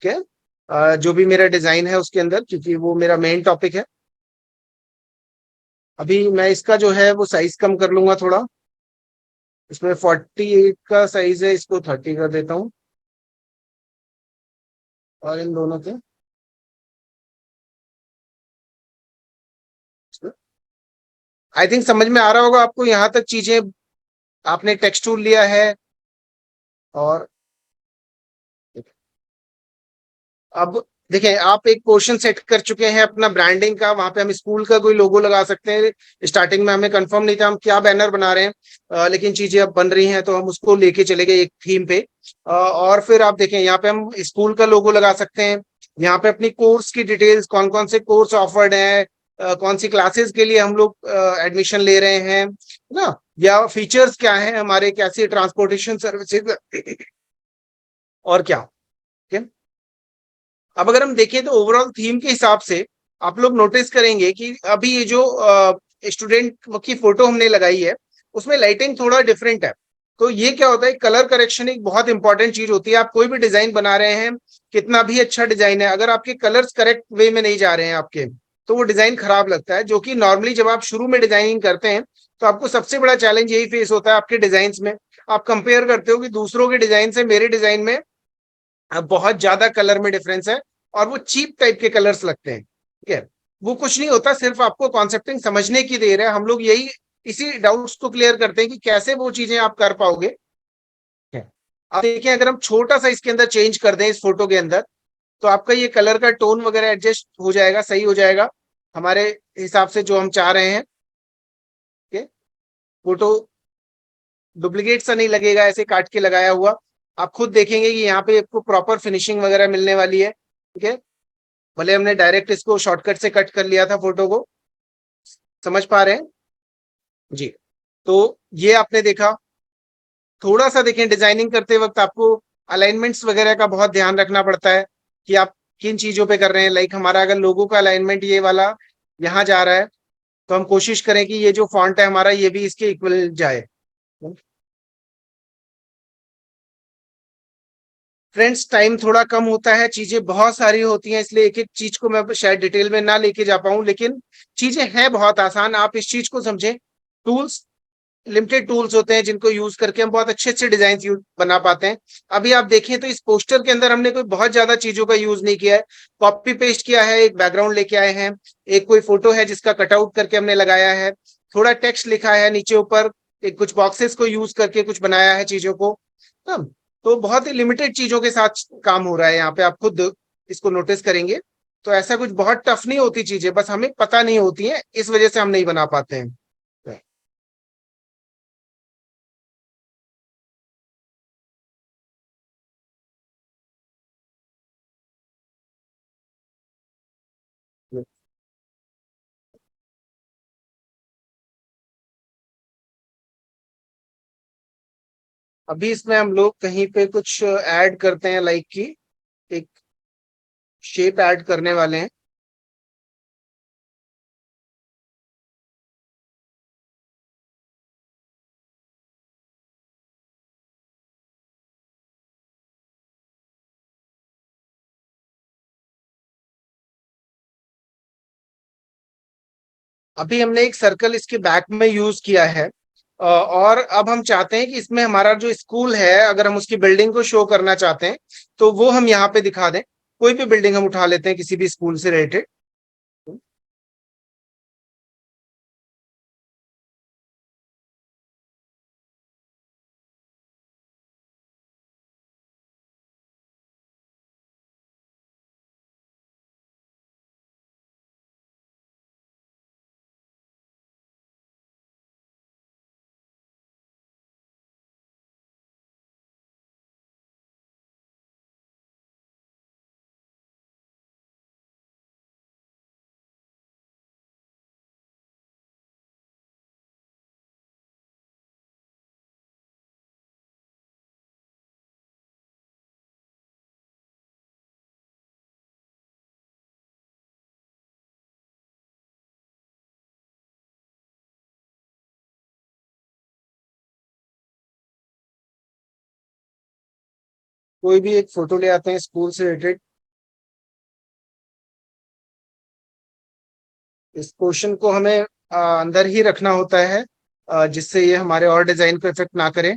ठीक है, जो भी मेरा डिजाइन है उसके अंदर, क्योंकि वो मेरा मेन टॉपिक है। अभी मैं इसका जो है वो साइज कम कर लूंगा थोड़ा। इसमें 48 का साइज है, इसको 30 कर देता हूँ। और इन दोनों के आई थिंक समझ में आ रहा होगा आपको यहाँ तक चीजें। आपने टेक्स्ट टूल लिया है और अब देखें, आप एक पोर्शन सेट कर चुके हैं अपना ब्रांडिंग का। वहां पे हम स्कूल का कोई लोगो लगा सकते हैं। स्टार्टिंग में हमें कंफर्म नहीं था हम क्या बैनर बना रहे हैं, लेकिन चीजें अब बन रही हैं तो हम उसको लेके चले गए एक थीम पे। और फिर आप देखें यहाँ पे हम स्कूल का लोगो लगा सकते हैं। यहाँ पे अपनी कोर्स की डिटेल्स, कौन कौन से कोर्स ऑफर्ड है, कौन सी क्लासेस के लिए हम लोग एडमिशन ले रहे हैं, है ना, या फीचर्स क्या है हमारे, कैसी ट्रांसपोर्टेशन सर्विसेज और क्या। ठीक है, अब अगर हम देखें तो ओवरऑल थीम के हिसाब से आप लोग नोटिस करेंगे कि अभी ये जो स्टूडेंट की फोटो हमने लगाई है उसमें लाइटिंग थोड़ा डिफरेंट है। तो ये क्या होता है, कलर करेक्शन एक बहुत इंपॉर्टेंट चीज होती है। आप कोई भी डिजाइन बना रहे हैं, कितना भी अच्छा डिजाइन है, अगर आपके कलर्स करेक्ट वे में नहीं जा रहे हैं आपके, तो वो डिजाइन खराब लगता है। जो कि नॉर्मली जब आप शुरू में डिजाइनिंग करते हैं तो आपको सबसे बड़ा चैलेंज यही फेस होता है आपके डिजाइन में। आप कंपेयर करते हो कि दूसरों के डिजाइन से मेरे डिजाइन में बहुत ज्यादा कलर में डिफरेंस है, और वो चीप टाइप के कलर्स लगते हैं। ठीक है, वो कुछ नहीं होता, सिर्फ आपको कॉन्सेप्टिंग समझने की देर है। हम लोग यही इसी डाउट्स को क्लियर करते हैं कि कैसे वो चीजें आप कर पाओगे। ठीक है, अब देखिए अगर हम छोटा सा इसके अंदर चेंज कर दें इस फोटो के अंदर, तो आपका ये कलर का टोन वगैरह एडजस्ट हो जाएगा, सही हो जाएगा हमारे हिसाब से जो हम चाह रहे हैं। ठीक है, फोटो डुप्लीकेट सा नहीं लगेगा ऐसे काट के लगाया हुआ। आप खुद देखेंगे कि यहाँ पे आपको प्रॉपर फिनिशिंग वगैरह मिलने वाली है। ठीक है, भले हमने डायरेक्ट इसको शॉर्टकट से कट कर लिया था फोटो को। समझ पा रहे हैं जी? तो ये आपने देखा। थोड़ा सा देखें, डिजाइनिंग करते वक्त आपको अलाइनमेंट्स वगैरह का बहुत ध्यान रखना पड़ता है कि आप किन चीजों पे कर रहे हैं। लाइक हमारा अगर लोगो का अलाइनमेंट ये वाला यहाँ जा रहा है, तो हम कोशिश करें कि ये जो फॉन्ट है हमारा ये भी इसके इक्वल जाए। फ्रेंड्स, टाइम थोड़ा कम होता है, चीजें बहुत सारी होती हैं, इसलिए एक एक चीज को मैं शायद डिटेल में ना लेके जा पाऊं, लेकिन चीजें हैं बहुत आसान। आप इस चीज को समझें। टूल्स, लिमिटेड टूल्स होते हैं जिनको यूज करके हम बहुत अच्छे अच्छे डिजाइन बना पाते हैं। अभी आप देखें तो इस पोस्टर के अंदर हमने कोई बहुत ज्यादा चीजों का यूज नहीं किया है। कॉपी पेस्ट किया है, एक बैकग्राउंड लेके आए हैं, एक कोई फोटो है जिसका कटआउट करके हमने लगाया है, थोड़ा टेक्स्ट लिखा है नीचे ऊपर, एक कुछ बॉक्सेस को यूज करके कुछ बनाया है चीजों को। हाँ, तो बहुत ही लिमिटेड चीजों के साथ काम हो रहा है यहाँ पे, आप खुद इसको नोटिस करेंगे। तो ऐसा कुछ बहुत टफ नहीं होती चीजें, बस हमें पता नहीं होती है, इस वजह से हम नहीं बना पाते हैं। अभी इसमें हम लोग कहीं पे कुछ ऐड करते हैं, लाइक की एक शेप ऐड करने वाले हैं। अभी हमने एक सर्कल इसके बैक में यूज किया है, और अब हम चाहते हैं कि इसमें हमारा जो स्कूल है, अगर हम उसकी बिल्डिंग को शो करना चाहते हैं तो वो हम यहाँ पे दिखा दें। कोई भी बिल्डिंग हम उठा लेते हैं किसी भी स्कूल से रिलेटेड। कोई भी एक फोटो ले आते हैं स्कूल से रिलेटेड। इस क्वेश्चन को हमें अंदर ही रखना होता है, जिससे ये हमारे और डिजाइन को इफेक्ट ना करे।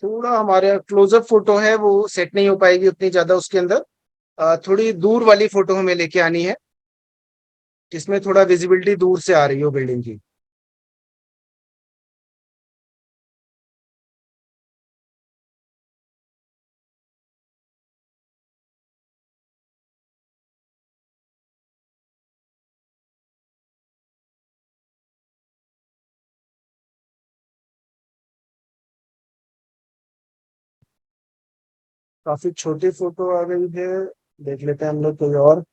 थोड़ा हमारे क्लोजअप फोटो है वो सेट नहीं हो पाएगी उतनी ज्यादा उसके अंदर। थोड़ी दूर वाली फोटो हमें लेके आनी है, जिसमें थोड़ा विजिबिलिटी दूर से आ रही हो बिल्डिंग की। काफी छोटी फोटो आ गई है, देख लेते हैं हम लोग कोई और।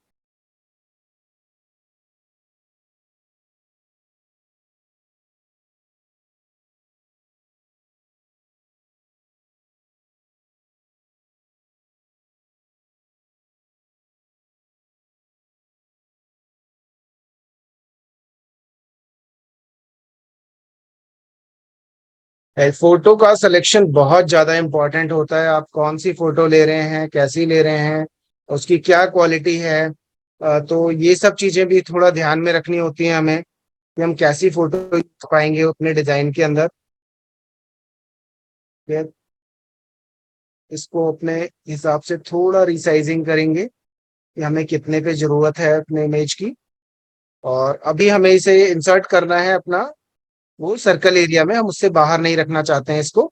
फोटो का सिलेक्शन बहुत ज्यादा इंपॉर्टेंट होता है। आप कौन सी फोटो ले रहे हैं, कैसी ले रहे हैं, उसकी क्या क्वालिटी है। तो ये सब चीजें भी थोड़ा ध्यान में रखनी होती हैं हमें कि हम कैसी फोटो पाएंगे अपने डिजाइन के अंदर। फिर इसको अपने हिसाब से थोड़ा रिसाइजिंग करेंगे कि हमें कितने पे जरूरत है अपने इमेज की। और अभी हमें इसे इंसर्ट करना है अपना वो सर्कल एरिया में, हम उससे बाहर नहीं रखना चाहते हैं इसको।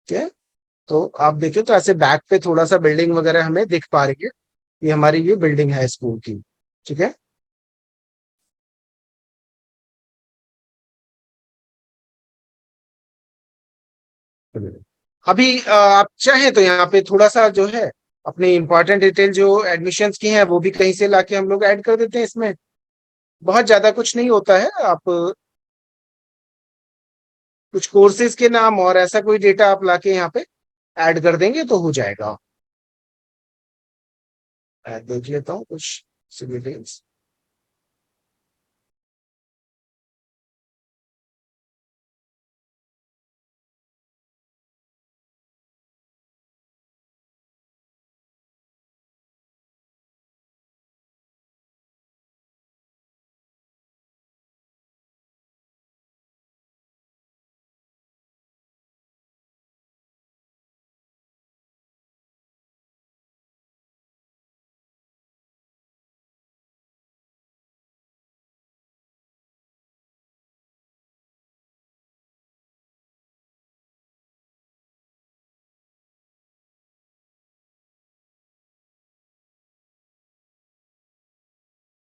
ठीक है, तो आप देखें तो ऐसे बैक पे थोड़ा सा बिल्डिंग वगैरह हमें दिख पा रही है। ये हमारी ये बिल्डिंग है स्कूल की। ठीक है। अभी आप चाहें तो यहाँ पे थोड़ा सा जो है अपनी इंपॉर्टेंट डिटेल जो एडमिशन्स की हैं वो भी कहीं से लाके हम लोग ऐड कर देते हैं इसमें। बहुत ज्यादा कुछ नहीं होता है। आप कुछ कोर्सेज के नाम और ऐसा कोई डेटा आप लाके यहाँ पे ऐड कर देंगे तो हो जाएगा। मैं देख लेता हूँ कुछ डिटेल्स।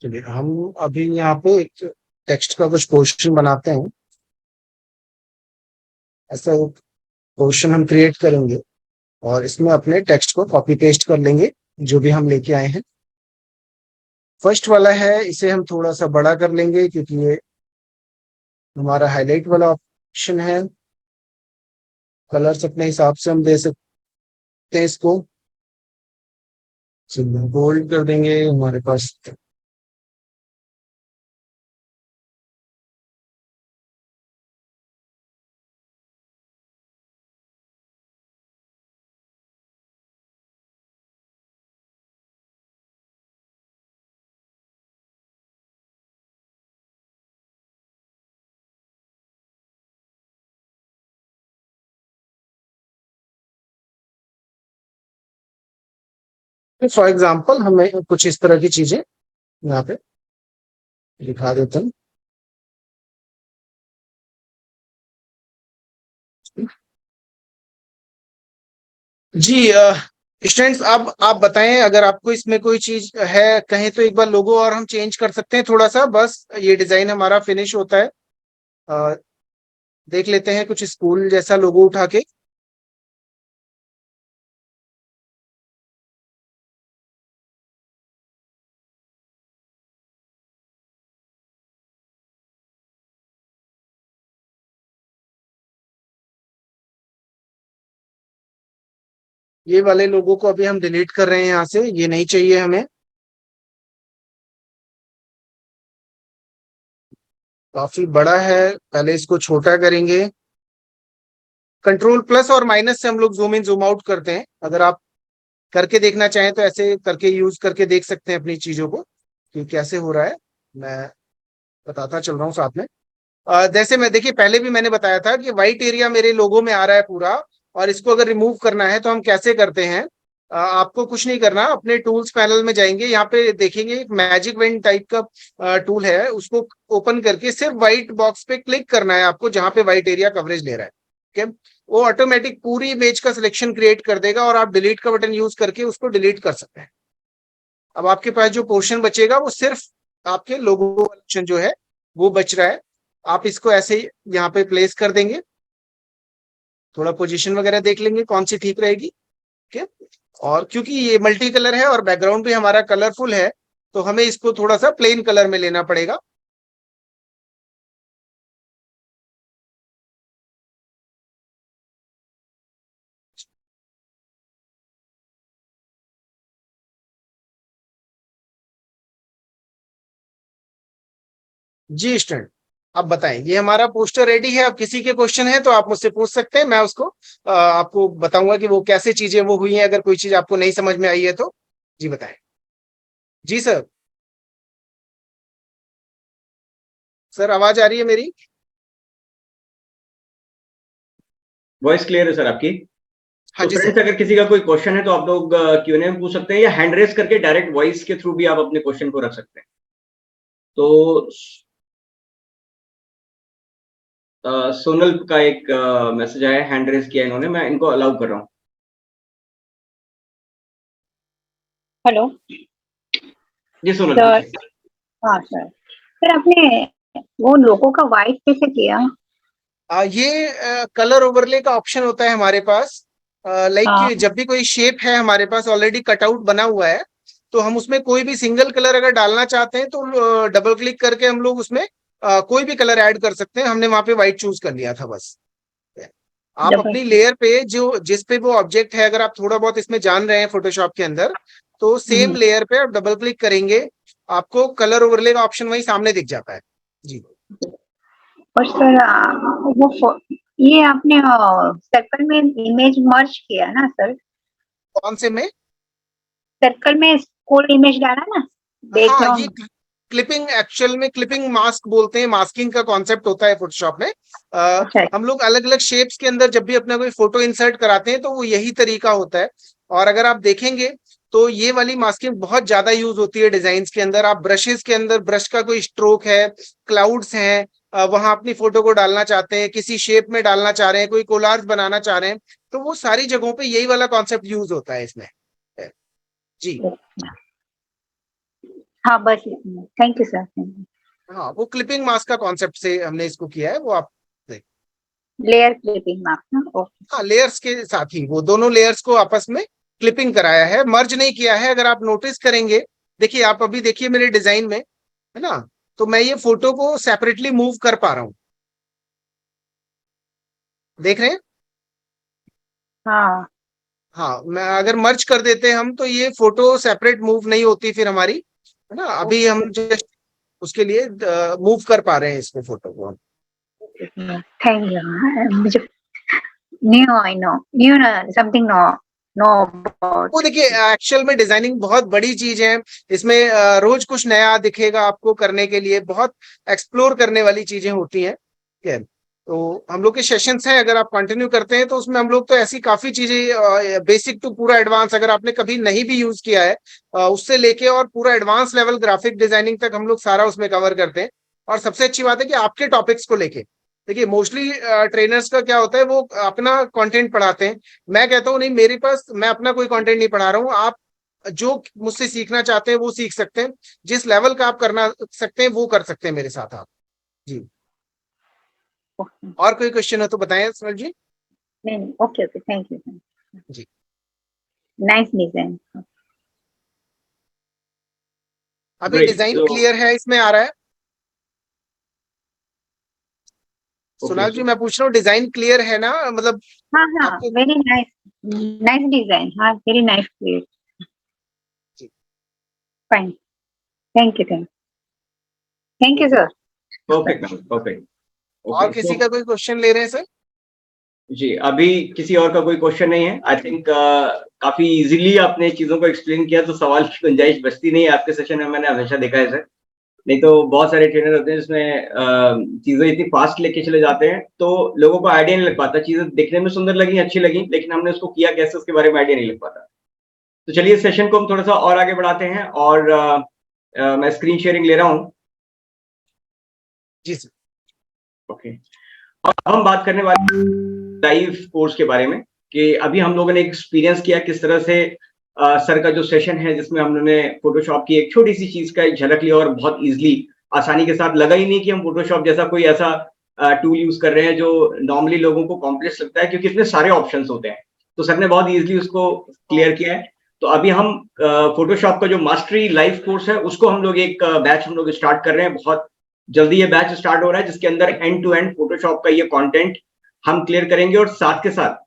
चलिए हम अभी यहाँ पे एक टेक्स्ट का कुछ क्वेश्चन बनाते हैं। ऐसा एक क्वेश्चन हम क्रिएट करेंगे और इसमें अपने टेक्स्ट को कॉपी पेस्ट कर लेंगे जो भी हम लेके आए हैं। फर्स्ट वाला है, इसे हम थोड़ा सा बड़ा कर लेंगे क्योंकि ये हमारा हाईलाइट वाला ऑप्शन है। कलर्स अपने हिसाब से हम दे सकते हैं इसको। बोल्ड कर देंगे हमारे पास। फॉर एग्जाम्पल हमें कुछ इस तरह की चीजें यहाँ पे दिखा देते हैं। जी स्टूडेंट्स, अब आप बताएं अगर आपको इसमें कोई चीज है कहें तो एक बार लोगो और हम चेंज कर सकते हैं थोड़ा सा। बस ये डिजाइन हमारा फिनिश होता है। अ, देख लेते हैं कुछ स्कूल जैसा लोगो उठा के। ये वाले लोगों को अभी हम डिलीट कर रहे हैं यहाँ से, ये नहीं चाहिए हमें। काफी बड़ा है, पहले इसको छोटा करेंगे। कंट्रोल प्लस और माइनस से हम लोग जूम इन जूम आउट करते हैं। अगर आप करके देखना चाहें तो ऐसे करके यूज करके देख सकते हैं अपनी चीजों को कि कैसे हो रहा है। मैं बताता चल रहा हूँ साथ में। जैसे मैं देखिए पहले भी मैंने बताया था कि व्हाइट एरिया मेरे लोगो में आ रहा है पूरा, और इसको अगर रिमूव करना है तो हम कैसे करते हैं। आपको कुछ नहीं करना, अपने टूल्स पैनल में जाएंगे, यहाँ पे देखेंगे एक मैजिक वेन टाइप का टूल है, उसको ओपन करके सिर्फ व्हाइट बॉक्स पे क्लिक करना है आपको जहां पे व्हाइट एरिया कवरेज ले रहा है। ठीक है। वो ऑटोमेटिक पूरी इमेज का सिलेक्शन क्रिएट कर देगा और आप डिलीट का बटन यूज करके उसको डिलीट कर सकते हैं। अब आपके पास जो पोर्शन बचेगा वो सिर्फ आपके लोगो ऑप्शन जो है वो बच रहा है। आप इसको ऐसे ही यहाँ पे प्लेस कर देंगे। थोड़ा पोजीशन वगैरह देख लेंगे कौन सी ठीक रहेगी। ठीक है। और क्योंकि ये मल्टी कलर है और बैकग्राउंड भी हमारा कलरफुल है तो हमें इसको थोड़ा सा प्लेन कलर में लेना पड़ेगा। जी स्टूडेंट, अब बताएं, ये हमारा पोस्टर रेडी है। अब किसी के क्वेश्चन है तो आप मुझसे पूछ सकते हैं, मैं उसको आपको बताऊंगा कि वो कैसे चीजें वो हुई हैं। अगर कोई चीज आपको नहीं समझ में आई है तो जी बताएं। जी सर। सर आवाज आ रही है मेरी? वॉइस क्लियर है सर आपकी। हाँ तो जी सर। फ्रेंड्स, अगर किसी का कोई क्वेश्चन है तो आप लोग Q&A में पूछ सकते हैं, या हैंड रेस करके डायरेक्ट वॉइस के थ्रू भी आप अपने क्वेश्चन को रख सकते हैं। तो सोनल का एक मैसेज आया, हैंड रेस किया इन्होंने, मैं इनको अलाउ कर रहा हूँ। हेलो जी सोनल सर। पूछिए। हाँ सर। सर आपने वो लोगों का वाइट कैसे किया? ये कलर ओवरले का ऑप्शन होता है हमारे पास। लाइक हाँ जब भी कोई शेप है हमारे पास ऑलरेडी कटआउट बना हुआ है, तो हम उसमें कोई भी सिंगल कलर अगर डालना चाहते हैं तो डबल क्लिक करके हम लोग उसमें कोई भी कलर ऐड कर सकते हैं। हमने वहां पे व्हाइट चूज कर लिया था बस। आप डबल। अपनी लेयर पे जो जिस पे वो ऑब्जेक्ट है, अगर आप थोड़ा बहुत इसमें जान रहे हैं फोटोशॉप के अंदर, तो सेम लेयर पे आप डबल क्लिक करेंगे, आपको कलर ओवरले का ऑप्शन वही सामने दिख जाता है। जी। और सर ये आपने सर्कल में इमेज मर्ज किया ना सर? कौन से में? सर्कल में कोई इमेज डाला ना हाँ, ये बैकग्राउंड? क्लिपिंग, एक्चुअल में क्लिपिंग मास्क बोलते हैं, मास्किंग का कॉन्सेप्ट होता है फोटोशॉप में। अच्छा। हम लोग अलग अलग शेप्स के अंदर जब भी अपना कोई फोटो इंसर्ट कराते हैं तो वो यही तरीका होता है। और अगर आप देखेंगे तो ये वाली मास्किंग बहुत ज्यादा यूज होती है डिजाइन के अंदर। आप ब्रशेस के अंदर ब्रश का कोई स्ट्रोक है, क्लाउड्स हैं, वहां अपनी फोटो को डालना चाहते हैं, किसी शेप में डालना चाह रहे हैं, कोई कोलाज बनाना चाह रहे हैं, तो वो सारी जगहों पे यही वाला कॉन्सेप्ट यूज होता है इसमें। जी। हाँ बस थैंक यू सर। हाँ, वो क्लिपिंग मास्क का कॉन्सेप्ट से हमने इसको किया है, वो आप देख। लेयर क्लिपिंग मार्क ना? ओके। हाँ, लेयर्स के साथ ही वो दोनों लेयर्स को आपस में क्लिपिंग कराया है, मर्ज नहीं किया है। अगर आप नोटिस करेंगे, देखिए आप अभी देखिए मेरे डिजाइन में, है ना, तो मैं ये फोटो को सेपरेटली मूव कर पा रहा हूं। देख रहे हैं? हाँ हाँ, मैं अगर मर्ज कर देते हम तो ये फोटो सेपरेट मूव नहीं होती फिर हमारी, है ना। अभी हम जस्ट उसके लिए मूव कर पा रहे हैं इसको, फोटो को हम। Thank you. मुझे new I know new something no no वो अबाउट। देखिए, एक्चुअल में डिजाइनिंग बहुत बड़ी चीज है। इसमें रोज कुछ नया दिखेगा आपको करने के लिए, बहुत एक्सप्लोर करने वाली चीजें होती हैं। ठीक है, तो हम लोग के सेशंस हैं, अगर आप कंटिन्यू करते हैं तो उसमें हम लोग तो ऐसी काफी चीजें बेसिक टू पूरा एडवांस, अगर आपने कभी नहीं भी यूज किया है, उससे लेके और पूरा एडवांस लेवल ग्राफिक डिजाइनिंग तक हम लोग सारा उसमें कवर करते हैं। और सबसे अच्छी बात है कि आपके टॉपिक्स को लेके, देखिए मोस्टली ट्रेनर्स का क्या होता है, वो अपना कंटेंट पढ़ाते हैं। मैं कहता हूँ नहीं, मेरे पास, मैं अपना कोई कंटेंट नहीं पढ़ा रहा हूँ, आप जो मुझसे सीखना चाहते हैं वो सीख सकते हैं। जिस लेवल का आप करना सकते हैं वो कर सकते हैं मेरे साथ आप। जी। और कोई क्वेश्चन हो तो बताएं सर जी। नहीं ओके ओके थैंक यू। जी। Nice design. अभी ग्रेट। डिजाइन तो क्लियर है, इसमें आ रहा है? ओके सुनाल जी, मैं पूछ रहा हूँ डिजाइन क्लियर है ना, मतलब हाँ हाँ आपको? Very nice. Nice design. हाँ वेरी नाइस क्लियर। जी। Fine. Thank you sir. Perfect ma'am, perfect. और ओके किसी तो का कोई क्वेश्चन ले रहे हैं सर? जी, अभी किसी और का कोई क्वेश्चन नहीं है। आई थिंक काफी इजीली आपने चीजों को एक्सप्लेन किया, तो सवाल की गुंजाइश बचती नहीं है आपके सेशन में, मैंने हमेशा देखा है सर। नहीं तो बहुत सारे ट्रेनर होते हैं जिसमें चीजें इतनी फास्ट लेके चले जाते हैं तो लोगों को आइडिया नहीं लग पाता। चीजें देखने में सुंदर लगी, अच्छी लगी, लेकिन हमने उसको किया कैसे उसके बारे में आइडिया नहीं लग पाता। तो चलिए इस सेशन को हम थोड़ा सा और आगे बढ़ाते हैं, और मैं स्क्रीन शेयरिंग ले रहा हूँ। जी सर। ओके, अब हम बात करने वाले लाइव कोर्स के बारे में, कि अभी हम लोगों ने एक्सपीरियंस किया किस तरह से सर का जो सेशन है जिसमें हम लोगों ने फोटोशॉप की एक छोटी सी चीज का एक झलक लिया, और बहुत इजीली, आसानी के साथ, लगा ही नहीं कि हम फोटोशॉप जैसा कोई ऐसा टूल यूज कर रहे हैं जो नॉर्मली लोगों को कॉम्प्लेक्स लगता है, क्योंकि इसमें सारे ऑप्शंस होते हैं। तो सर ने बहुत इजीली उसको क्लियर किया है। तो अभी हम फोटोशॉप का जो मास्टरी लाइव कोर्स है उसको हम लोग एक बैच हम लोग स्टार्ट कर रहे हैं। बहुत जल्दी ये बैच स्टार्ट हो रहा है, जिसके अंदर एंड टू एंड फोटोशॉप का ये कंटेंट हम क्लियर करेंगे। और साथ के साथ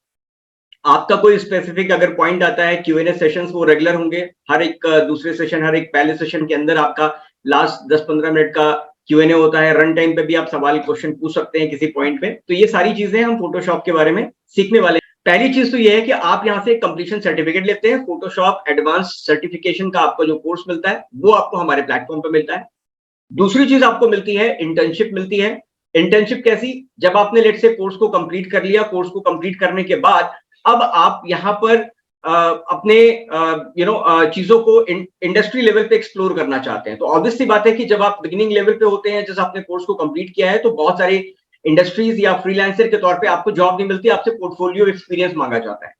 आपका कोई स्पेसिफिक अगर पॉइंट आता है, Q&A सेशंस वो रेगुलर होंगे। हर एक दूसरे सेशन, हर एक पहले सेशन के अंदर आपका लास्ट 10-15 मिनट का Q&A होता है। रन टाइम पे भी आप सवाल क्वेश्चन पूछ सकते हैं किसी पॉइंट पे। तो ये सारी चीजें हम फोटोशॉप के बारे में सीखने वाले हैं। पहली चीज तो ये है कि आप यहाँ से कंप्लीशन सर्टिफिकेट लेते हैं। फोटोशॉप एडवांस सर्टिफिकेशन का आपका जो कोर्स मिलता है वो आपको हमारे प्लेटफॉर्म पे मिलता है। दूसरी चीज आपको मिलती है, इंटर्नशिप मिलती है। इंटर्नशिप कैसी? जब आपने लेट से कोर्स को कंप्लीट कर लिया, कोर्स को कंप्लीट करने के बाद अब आप यहाँ पर अपने चीजों को इंडस्ट्री लेवल पे एक्सप्लोर करना चाहते हैं। तो ऑब्वियस सी बात है कि जब आप बिगिनिंग लेवल पे होते हैं, जैसे आपने कोर्स को कंप्लीट किया है, तो बहुत सारे इंडस्ट्रीज या फ्रीलांसर के तौर पे आपको जॉब नहीं मिलती, आपसे पोर्टफोलियो एक्सपीरियंस मांगा जाता है।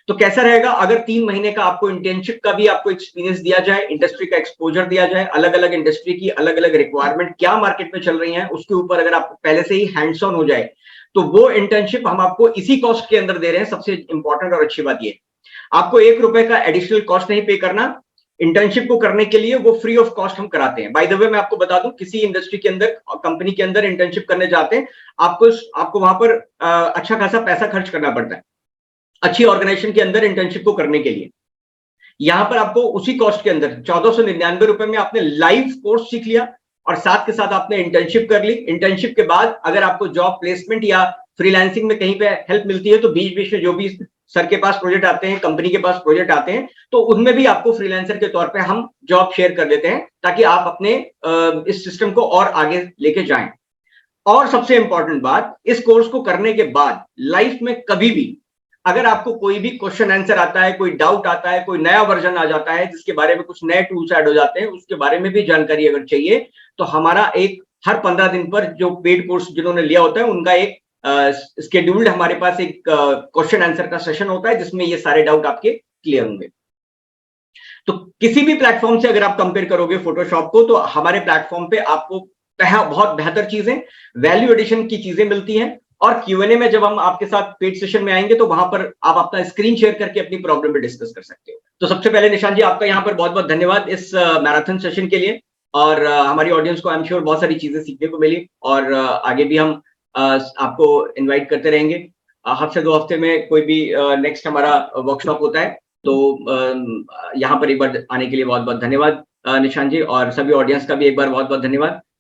तो कैसा रहेगा, अगर 3 महीने का आपको इंटर्नशिप का भी आपको एक्सपीरियंस दिया जाए, इंडस्ट्री का एक्सपोजर दिया जाए, अलग अलग इंडस्ट्री की अलग अलग रिक्वायरमेंट क्या मार्केट में चल रही है उसके ऊपर अगर आप पहले से ही हैंड्स ऑन हो जाए, तो वो इंटर्नशिप हम आपको इसी कॉस्ट के अंदर दे रहे हैं। सबसे इंपॉर्टेंट और अच्छी बात ये, आपको ₹1 का एडिशनल कॉस्ट नहीं पे करना। इंटर्नशिप को करने के लिए वो फ्री ऑफ कॉस्ट हम कराते हैं। बाय द वे मैं आपको बता दूं, किसी इंडस्ट्री के अंदर, कंपनी के अंदर इंटर्नशिप करने जाते हैं, आपको वहां पर अच्छा खासा पैसा खर्च करना पड़ता है अच्छी ऑर्गेनाइजेशन के अंदर इंटर्नशिप को करने के लिए। यहां पर आपको उसी कॉस्ट के अंदर ₹1499 में आपने लाइव कोर्स सीख लिया और साथ के साथ आपने इंटर्नशिप कर ली। इंटर्नशिप के बाद अगर आपको जॉब प्लेसमेंट या फ्रीलांसिंग में कहीं पे हेल्प मिलती है, तो बीच बीच में जो भी सर के पास प्रोजेक्ट आते हैं, कंपनी के पास प्रोजेक्ट आते हैं, तो उनमें भी आपको फ्रीलांसर के तौर पे हम जॉब शेयर कर देते हैं, ताकि आप अपने इस सिस्टम को और आगे लेके जाएं। और सबसे इंपॉर्टेंट बात, इस कोर्स को करने के बाद लाइफ में कभी भी अगर आपको कोई भी क्वेश्चन आंसर आता है, कोई डाउट आता है, कोई नया वर्जन आ जाता है जिसके बारे में कुछ नए टूल्स ऐड हो जाते हैं, उसके बारे में भी जानकारी अगर चाहिए, तो हमारा एक हर 15 दिन पर जो पेड कोर्स जिन्होंने लिया होता है उनका एक स्केड्यूल्ड हमारे पास एक क्वेश्चन आंसर का सेशन होता है, जिसमें ये सारे डाउट आपके क्लियर होंगे। तो किसी भी प्लेटफॉर्म से अगर आप कंपेयर करोगे फोटोशॉप को, तो हमारे प्लेटफॉर्म पे आपको बहुत बेहतर चीजें, वैल्यू एडिशन की चीजें मिलती हैं। और Q&A में जब हम आपके साथ पेड सेशन में आएंगे, तो वहां पर आप अपना स्क्रीन शेयर करके अपनी प्रॉब्लम पे डिस्कस कर सकते हो। तो सबसे पहले निशान जी, आपका यहाँ पर बहुत बहुत धन्यवाद इस मैराथन सेशन के लिए। और हमारी ऑडियंस को आई एम श्योर बहुत सारी चीजें सीखने को मिली, और आगे भी हम आपको इन्वाइट करते रहेंगे। हफ्ते 2 हफ्ते में कोई भी नेक्स्ट हमारा वर्कशॉप होता है, तो यहाँ पर एक बार आने के लिए बहुत बहुत धन्यवाद निशान जी, और सभी ऑडियंस का भी एक बार बहुत बहुत धन्यवाद।